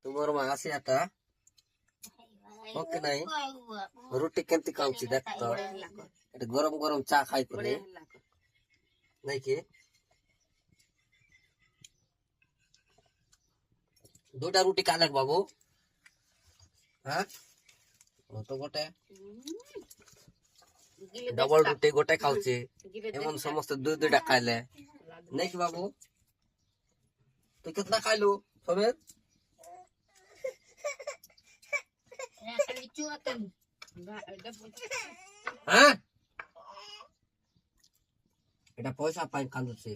ତୁମର ମା ଆସିଆଟା ଓକେ ନାଇଁ ରୁଟି କେମିତି ଖାଉଛି ଦେଖ ତ ଏଠି ଗରମ ଗରମ ଚା ଖାଇଥିଲି ନାଇଁ କି ଦୁଇଟା ରୁଟି କାଲେ ବାବୁ ହଁ ତ ଗୋଟେ ଡବଲ ରୁଟି ଗୋଟେ ଖାଉଛି ଏମন ସମସ୍ତେ ଦୁଇ ଦୁଇଟା ଖାଇଲେ ନାଇଁ କି ବାବୁ ତୁ କେତେଟା ଖାଇଲୁ ସମୀର এটা পয়সা পাই কান্দুছি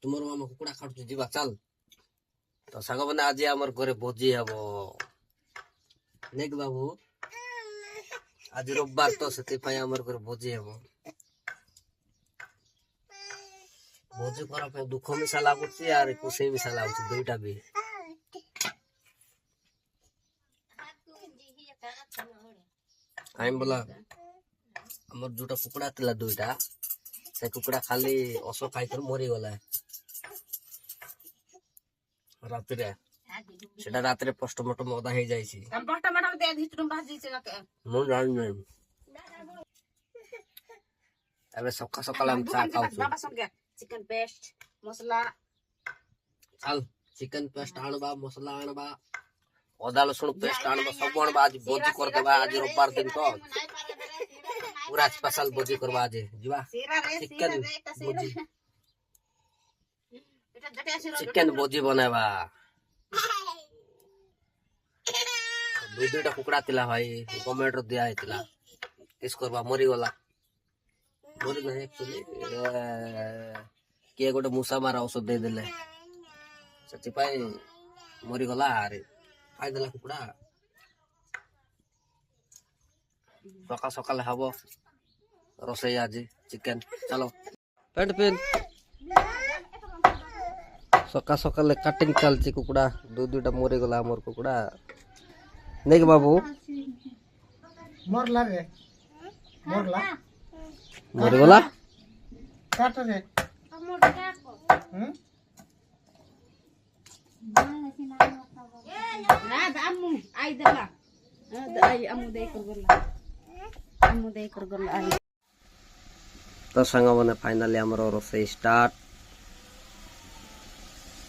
ତୁମର ମାମା କୁକୁଡ଼ା ଖାଉଛୁ ଯିବା ଚାଲ ତ ସାଙ୍ଗମାନେ ଆଜି ଆମର ଘରେ ଭୋଜି ହବ ନାଇକି ବାବୁ ଆଜି ରବିବାର ତ ସେଥିପାଇଁ ଆମର ଘରେ ଭୋଜି ହବ ଭୋଜି କରିବା ପାଇଁ ଦୁଃଖ ମିଶା ଲାଗୁଛି ଆରେ ଖୁସି ମିଶା ଲାଗୁଛି ଦୁଇଟା ବି ବୋଲା ଆମର ଯୋଉଟା କୁକୁଡ଼ା ଥିଲା ଦୁଇଟା ସେ କୁକୁଡ଼ା ଖାଲି ଅସ ଖାଇକରି ମରିଗଲା ରାତିରେ ସେଟା ରାତିରେ ପୋଷ୍ଟମର୍ଟମ ଅଦା ହେଇଯାଇଛି ମୁଁ ଜାଣିନି ଏବେ ସକାଳ ସକାଳ ଆମେ ଚା ଖାଉଛୁ ଚିକେନ ପେଷ୍ଟ ମସଲା ଚାଲ ଚିକେନ ପେଷ୍ଟ ଆଣବା ମସଲା ଆଣବା ଅଦା ରସୁଣ ପେଷ୍ଟ ଆଣବା ସବୁ ଆଣବା ଆଜି ଭୋଜି କରିଦେବା ଆଜି ରବିବାର ଦିନ ତ ପୁରା ସ୍ପେଶାଲ ଭୋଜି କରିବା ଆଜି ଯିବା ଚିକେନ ଭୋଜି ବନେଇବା ଦୁଇଟା କୁକୁଡ଼ା ଥିଲା ଭାଇ ଗଭର୍ଣ୍ଣମେଣ୍ଟ ର ଦିଆ ହେଇଥିଲା କିସ୍ କରିବା ମରିଗଲା କିଏ ଗୋଟେ ମୂଷା ମାରା ଔଷଧ ଦେଇଦେଲେ ସେଥିପାଇଁ ମରିଗଲା ଆରେ ଖାଇଦେଲା କୁକୁଡ଼ା ସକାଳ ସକାଳ ହବ ରୋଷେଇ ଆଜି ଚିକେନ ଚାଲ ପେଣ୍ଟ ପିନ୍ ସକାଳ ସକାଳେ କାଟିଂ ଚାଲିଛି କୁକୁଡ଼ା ଦୁଇଟା ମରିଗଲା ଆମର କୁକୁଡ଼ା ନେଇକି ବାବୁ ମରିଗଲା ତ ସାଙ୍ଗମାନେ ଫାଇନାଲି ଆମର ରୋଷେଇ ଷ୍ଟାର୍ଟ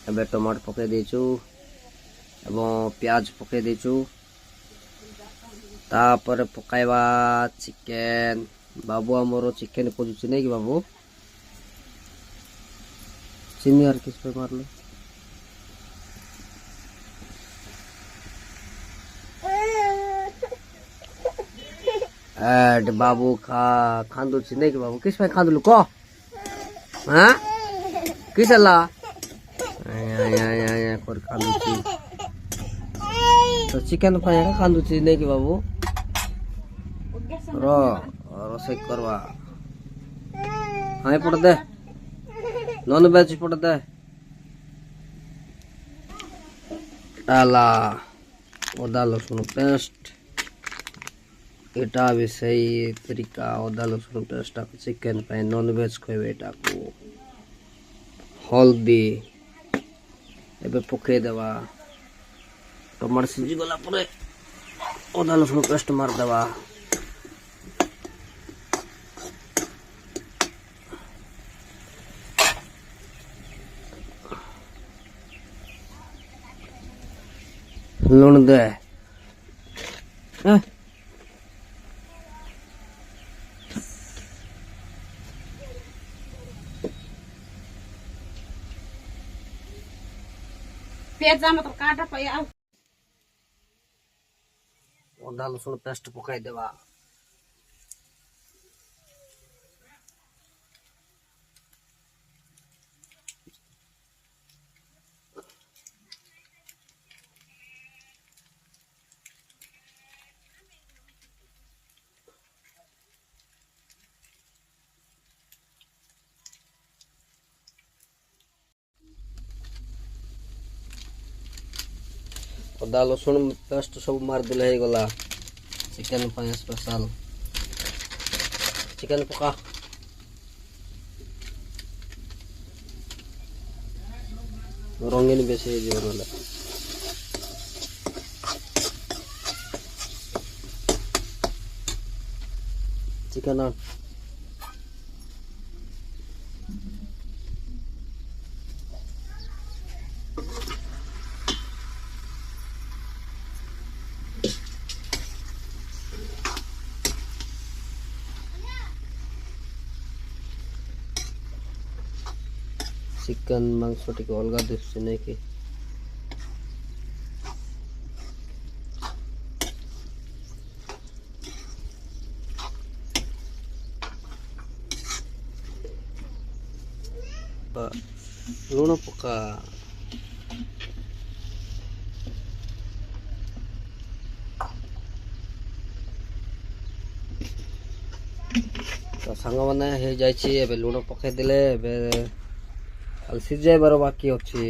ଏବେ ଟମାଟୋ ପକେଇ ଦେଇଛୁ ଏବଂ ପିଆଜ ପକେଇ ଦେଇଛୁ ତାପରେ ପକାଇବା ଚିକେନ ବାବୁ ଆମର ଚିକେନ ଖୋଜୁଛି ନାଇଁ କି ବାବୁ ଚିନି আর किस पे मार लो ऐड बाबू खांदुची नहीं कि बाबू किस पे खांदलु को हाँ किस अल्लाह कर खांदुची तो चिकन पाएगा खांदुची नहीं कि बाबू रो रोसे करवा हाँ पड़ दे नॉन वेज पड़ दे डाला अदा लसुन पेस्ट एटा भी सही तरीका अदा लसुन पेस्ट चिकेन पे नॉन वेज खोबे एटा को हल्दी एबे पके देवा टमाटर सिझी गला परे अदा लसुन पेस्ट मार देवा लूण दे मतलब काटा पे अदा लसुन पेस्ट पकाई देवा ଅଦା ରସୁଣ ପେଷ୍ଟ ସବୁ ମାରିଦେଲେ ହେଇଗଲା। ଚିକେନ ପାଇଁ ସ୍ପେଶାଲ ଚିକେନ ପକା। ରଙ୍ଗୀନ ବେଶୀ ହେଇଯିବ ନହେଲେ। ଚିକେନ ଚିକେନ ମାଂସ ଟିକେ ଅଲଗା ଦିଶୁଛି ନାଇଁ କି? ଲୁଣ ପକା। ତ ସାଙ୍ଗମାନେ ହେଇଯାଇଛି। ଏବେ ଲୁଣ ପକେଇ ଦେଲେ ଏବେ ଖାଲି ସିଝାଇବାର ବାକି ଅଛି।